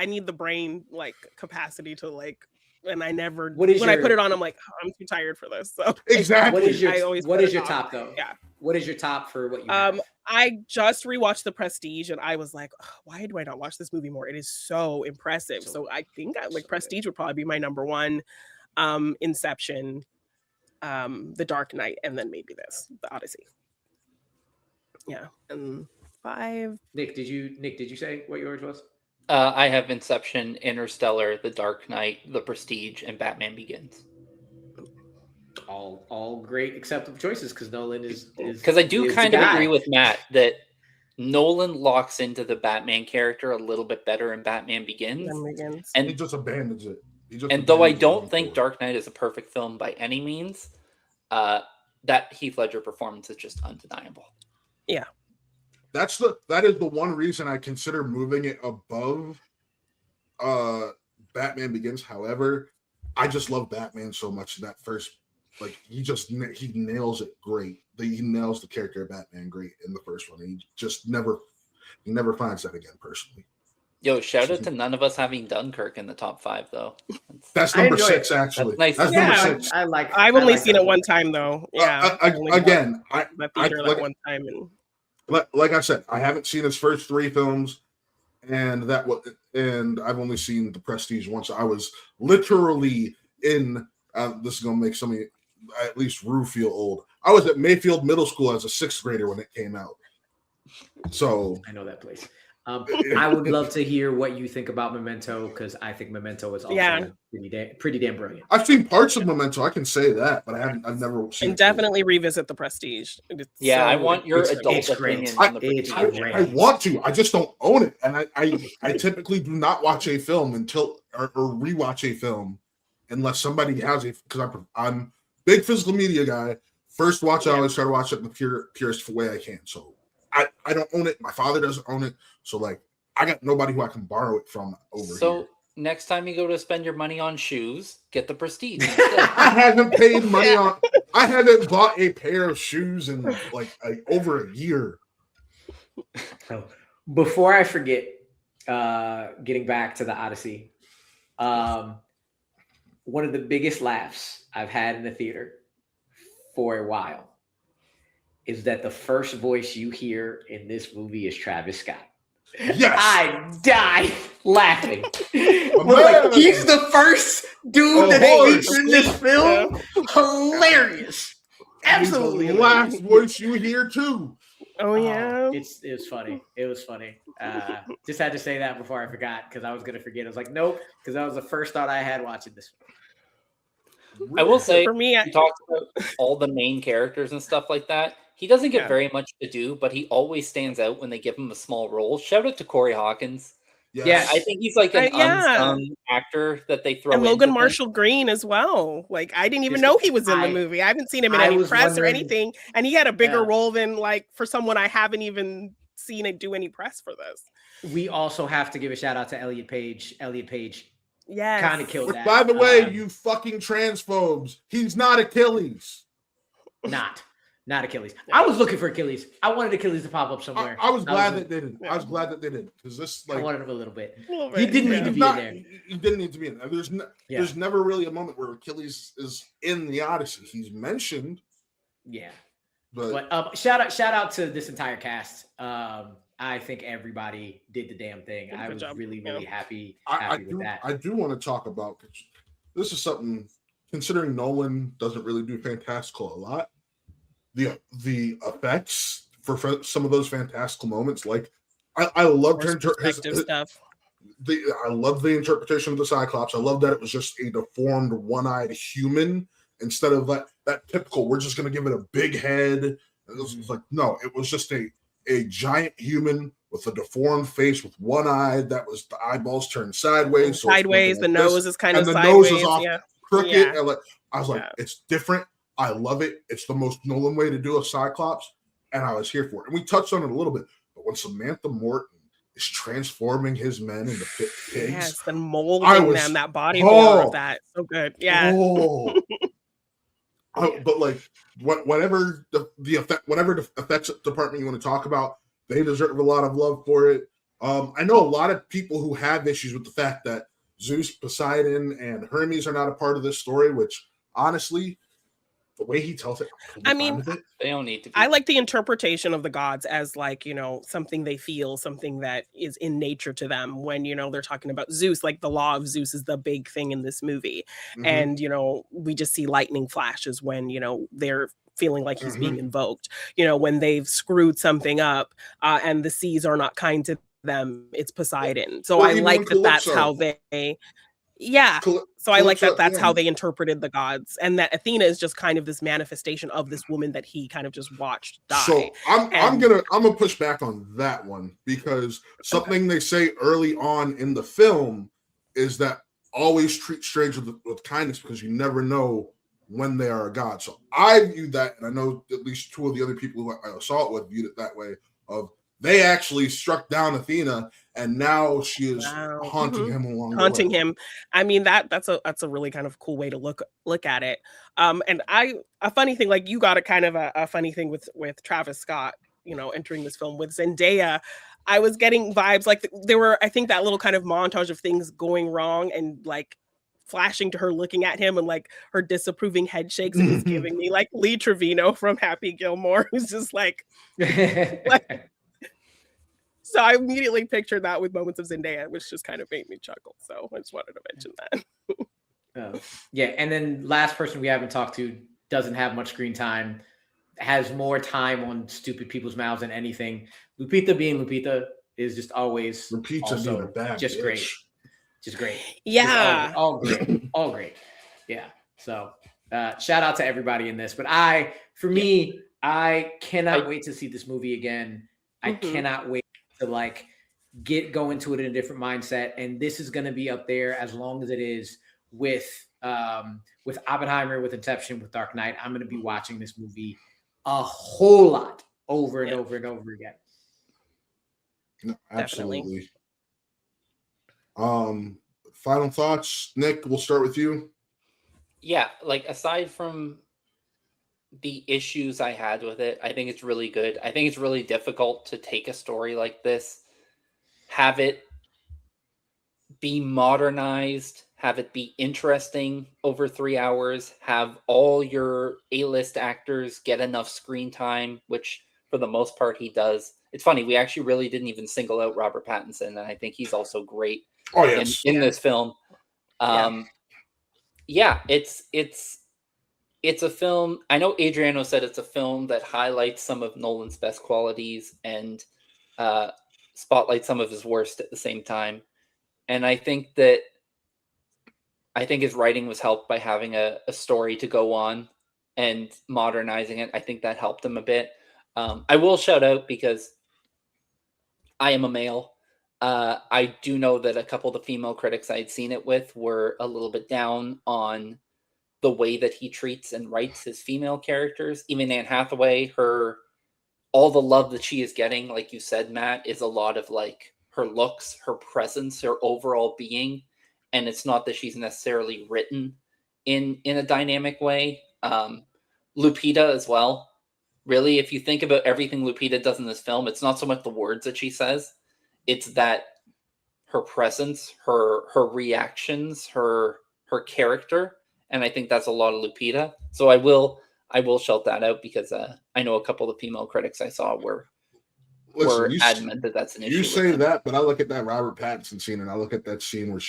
need the brain like capacity to like. And I never. I put it on, I'm like, I'm too tired for this. So exactly. What is your top though? Yeah. What is your top for what you have? I just rewatched The Prestige, and I was like, why do I not watch this movie more? It is so impressive. So I think Prestige would probably be my number 1. Inception, The Dark Knight, and then maybe The Odyssey. Yeah, and 5. Nick, did you say what yours was? I have Inception, Interstellar, The Dark Knight, The Prestige, and Batman Begins. All great acceptable choices because Nolan is because I do kind of agree with Matt that Nolan locks into the Batman character a little bit better in Batman Begins. And he just abandons it. And though I don't think Dark Knight is a perfect film by any means, that Heath Ledger performance is just undeniable. Yeah. That is the one reason I consider moving it above Batman Begins. However, I just love Batman so much that first, like he nails it great. He nails the character of Batman great in the first one. He just never finds that again personally. Yo, shout out to none of us having Dunkirk in the top 5 though. That's number 6 actually. That's nice. Number 6. I've only seen it one time though. Yeah. Again, one time and. Like I said, I haven't seen his first 3 films, and I've only seen The Prestige once. I was literally in. This is gonna make some of you, at least Rue, feel old. I was at Mayfield Middle School as a 6th grader when it came out. So I know that place. I would love to hear what you think about Memento because I think Memento is also pretty damn brilliant. I've seen parts of Memento, I can say that, but I've never seen. And definitely revisit The Prestige. I want your adult opinion on The Prestige. I want to. I just don't own it, and I typically do not watch a film or rewatch a film unless somebody has it because I'm big physical media guy. First watch, I always try to watch it in the purest way I can. So I don't own it. My father doesn't own it. So like I got nobody who I can borrow it from over here. So next time you go to spend your money on shoes, get The Prestige. I haven't paid money on. I haven't bought a pair of shoes in like over a year. Before I forget, getting back to the Odyssey, one of the biggest laughs I've had in the theater for a while is that the first voice you hear in this movie is Travis Scott. Yes. I died laughing. Like, he's the first dude that they feature in this film. Hilarious. Absolutely. The last voice you hear too. Oh yeah. It was funny. It was funny. Just had to say that before I forgot because I was gonna forget. I was like, nope, because that was the first thought I had watching this. I will say, For me, he talks about all the main characters and stuff like that. He doesn't get Yeah. very much to do, but he always stands out when they give him a small role. Shout out to Corey Hawkins. Yes. Yeah, I think he's like an Yeah. unsung actor that they throw and Logan into Marshall Green as well. Like I didn't even Just- know he was in the I- movie. I haven't seen him in I any was press or wondering- anything, and he had a bigger Yeah. role than like for someone I haven't even seen it do any press for this. We also have to give a shout out to Elliot Page. Elliot Page Yes. kind of killed Which, that. by the way, you fucking transphobes, he's not Achilles. Not Achilles. I was looking for Achilles. I wanted Achilles to pop up somewhere. I was glad that they they didn't. I was glad that they didn't because this I like wanted him a little bit. A little He bit, didn't yeah. need to he's be not, in there. he didn't need to be in there. Yeah. There's never really a moment where Achilles is in the Odyssey. He's mentioned, Yeah. but But shout out to this entire cast. I think everybody did the damn thing. Did a I good was job. really Yeah. happy I with do. that. I do want to talk about 'cause this is something. Considering Nolan doesn't really do fantastical a lot, the effects for some of those fantastical moments, like I loved his perspective stuff. I love the interpretation of the Cyclops. I love that it was just a deformed, one-eyed human instead of that typical. We're just going to give it a big head. It was like no, it was just a giant human with a deformed face with one eye. That was the eyeballs turned sideways. So Sideways, the nose is kind of and the sideways. nose is off Yeah. crooked. Yeah. And I was like, Yeah. it's different. I love it. It's the most Nolan way to do a Cyclops, and I was here for it. And we touched on it a little bit, but when Samantha Morton is transforming his men into pigs, Yes, and I molding was- them, that body horror oh. of that. So good. Yeah. oh. But like whatever the effect, whatever the effects department you want to talk about, they deserve a lot of love for it. I know a lot of people who have issues with the fact that Zeus, Poseidon, and Hermes are not a part of this story, which honestly, the way he tells it, I mean, with it. They don't need to be. I like the interpretation of the gods as like, something they feel, something that is in nature to them when, they're talking about Zeus, like the law of Zeus is the big thing in this movie. Mhm. And, we just see lightning flashes when, they're feeling like he's Mhm. being invoked, when they've screwed something up and the seas are not kind to them, it's Poseidon. So Or I even like when that's Calypso- how they, yeah. So I like Calypso, that's yeah. how they interpreted the gods, and that Athena is just kind of this manifestation of this woman that he kind of just watched die. So I'm And- gonna push back on that one because something they say early on in the film is that always treat strangers with kindness because you never know when they are a god. So I view that, and I know at least two of the other people who I saw it with viewed it that way. Of they actually struck down Athena, and now she is Wow. haunting Mhm. him along Haunting the way. him. I mean, that's a really kind of cool way to look at it. And a funny thing, like you got a kind of a funny thing with Travis Scott, entering this film with Zendaya. I was getting vibes like there were, I think, that little kind of montage of things going wrong and like flashing to her looking at him and like her disapproving head shakes. It was giving me like Lee Trevino from Happy Gilmore, who's just like. So I immediately pictured that with moments of Zendaya, which just kind of made me chuckle. So I just wanted to mention that. Yeah, and then last person we haven't talked to doesn't have much screen time, has more time on stupid people's mouths than anything. Lupita being Lupita is just always Lupita also being a bad just bitch. great. Just great. Yeah. Just all great. All great. Yeah. So shout out to everybody in this. But for me, I cannot wait to see this movie again. I Mhm. cannot wait to like go into it in a different mindset. And this is going to be up there as long as it is with Oppenheimer, with Inception, with Dark Knight. I'm going to be watching this movie a whole lot over and over and over again. No, Definitely. absolutely. Final thoughts, Nick. We'll start with you. Yeah, like aside from the issues I had with it, I think it's really good. I think it's really difficult to take a story like this, have it be modernized, have it be interesting over 3 hours, have all your A-list actors get enough screen time, which for the most part he does. It's funny, we actually really didn't even single out Robert Pattinson, and I think he's also great Oh yes. in this film. Yeah, it's it's a film. I know Adriano said it's a film that highlights some of Nolan's best qualities and spotlights some of his worst at the same time. And I think his writing was helped by having a story to go on and modernizing it. I think that helped him a bit. I will shout out, because I am a male. I do know that a couple of the female critics I'd seen it with were a little bit down on the way that he treats and writes his female characters. Even Anne Hathaway, all the love that she is getting, like you said, Matt, is a lot of like her looks, her presence, her overall being. And it's not that she's necessarily written in a dynamic way. Lupita as well. Really, if you think about everything Lupita does in this film, it's not so much the words that she says, it's that her presence, her reactions, her character. And I think that's a lot of Lupita. So I will shout that out, because I know a couple of female critics I saw were adamant that that's an issue. You say that, but I look at that Robert Pattinson scene, and I look at that scene where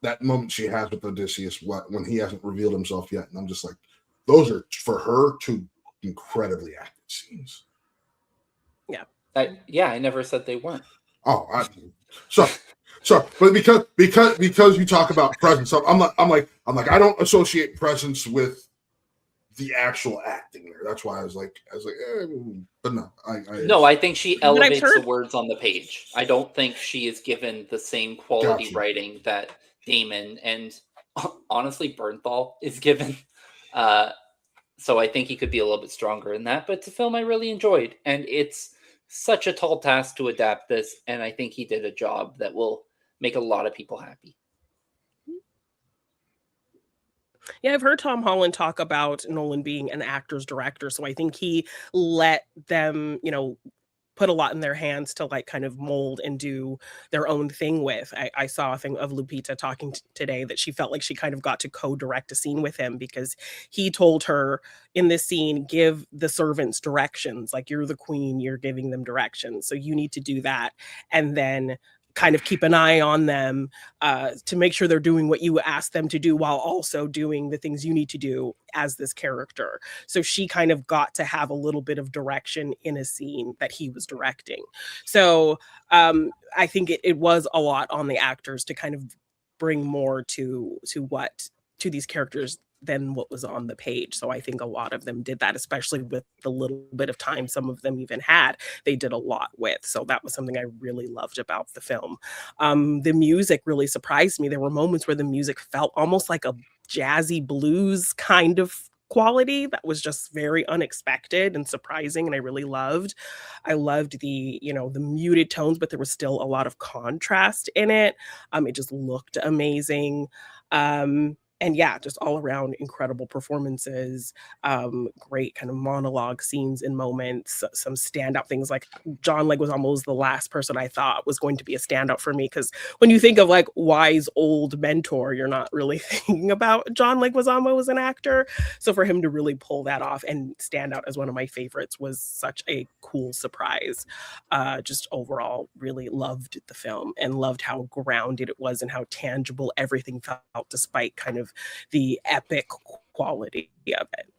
that moment she has with Odysseus, when he hasn't revealed himself yet, and I'm just like, those are for her two incredibly acted scenes. Yeah. I never said they weren't. Oh, but because you talk about presence, I'm like I don't associate presence with the actual acting there. That's why I was like, but no, I think she elevates the words on the page. I don't think she is given the same quality writing that Damon and honestly Bernthal is given. So I think he could be a little bit stronger in that. But it's a film I really enjoyed, and it's such a tall task to adapt this, and I think he did a job that will make a lot of people happy. Yeah, I've heard Tom Holland talk about Nolan being an actor's director, so I think he let them, put a lot in their hands to like kind of mold and do their own thing with. I saw a thing of Lupita talking today that she felt like she kind of got to co-direct a scene with him, because he told her in this scene, give the servants directions. Like, you're the queen, you're giving them directions. So you need to do that. And then kind of keep an eye on them to make sure they're doing what you ask them to do, while also doing the things you need to do as this character. So she kind of got to have a little bit of direction in a scene that he was directing. So I think it was a lot on the actors to kind of bring more to these characters than what was on the page. So I think a lot of them did that, especially with the little bit of time some of them even had, they did a lot with. So that was something I really loved about the film. The music really surprised me. There were moments where the music felt almost like a jazzy blues kind of quality that was just very unexpected and surprising, and I really loved. I loved the muted tones, but there was still a lot of contrast in it. It just looked amazing. And yeah, just all around incredible performances, great kind of monologue scenes and moments, some standout things. Like John Leguizamo was the last person I thought was going to be a standout for me, because when you think of like wise old mentor, you're not really thinking about John Leguizamo as an actor. So for him to really pull that off and stand out as one of my favorites was such a cool surprise. Just overall really loved the film and loved how grounded it was and how tangible everything felt, despite kind of the epic quality of it.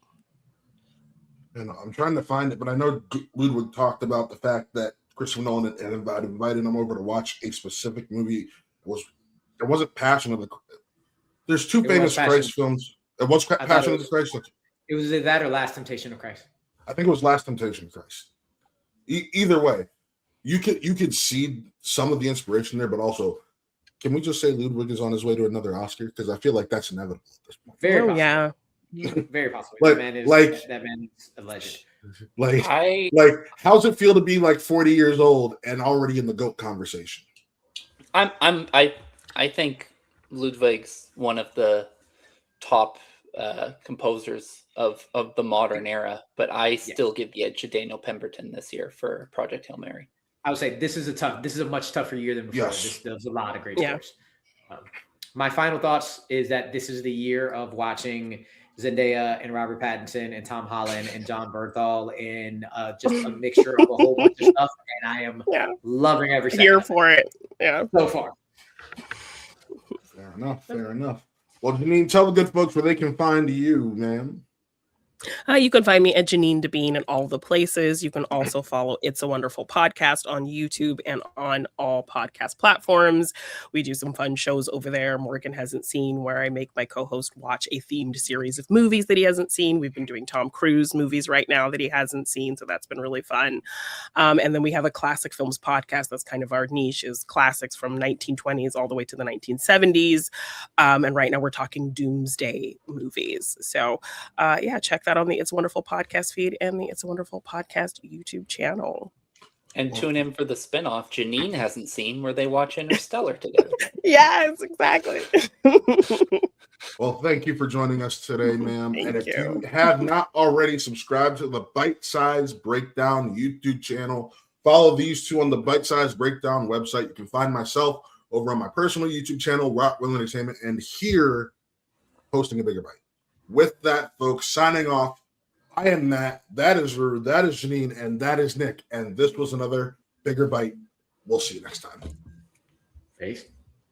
And I'm trying to find it, but I know Ludwig talked about the fact that Christopher Nolan had invited him over to watch a specific movie. It wasn't Passion of the. There's two famous Christ films. It was Passion of the Christ. It was that or Last Temptation of Christ. I think it was Last Temptation of Christ. Either way, you could see some of the inspiration there, but also, can we just say Ludwig is on his way to another Oscar? Because I feel like that's inevitable at this point. Very possible. Yeah. Very possible. Like, that man is a legend. Like, how's it feel to be like 40 years old and already in the GOAT conversation? I think Ludwig's one of the top composers of the modern era, but I still give the edge to Daniel Pemberton this year for Project Hail Mary. I would say this is a much tougher year than before. Yes. There's a lot of great scores. My final thoughts is that this is the year of watching Zendaya and Robert Pattinson and Tom Holland and John Bernthal in just a mixture of a whole bunch of stuff, and I am loving every second. Here for it. Yeah. So far. Fair enough. Well, Jeannine, tell the good folks where they can find you, ma'am. You can find me at Jeannine Devine in all the places. You can also follow It's a Wonderful Podcast on YouTube and on all podcast platforms. We do some fun shows over there Morgan hasn't seen, where I make my co-host watch a themed series of movies that he hasn't seen. We've been doing Tom Cruise movies right now that he hasn't seen, so that's been really fun. And then we have a classic films podcast. That's kind of our niche, is classics from 1920s all the way to the 1970s. And right now we're talking doomsday movies. So yeah, check that on the It's a Wonderful Podcast feed and the It's a Wonderful Podcast YouTube channel. And tune in for the spinoff Jeannine hasn't seen, where they watch Interstellar together. Yes, exactly. Well, thank you for joining us today, ma'am. Thank and if you. you have not already subscribed to the Bitesize Breakdown YouTube channel, follow these two on the Bitesize Breakdown website. You can find myself over on my personal YouTube channel, Rockwell Entertainment, and here posting a bigger bite. With that, folks, signing off. I am Matt. That is Rue. That is Jeannine. And that is Nick. And this was another Bigger Bite. We'll see you next time. Peace.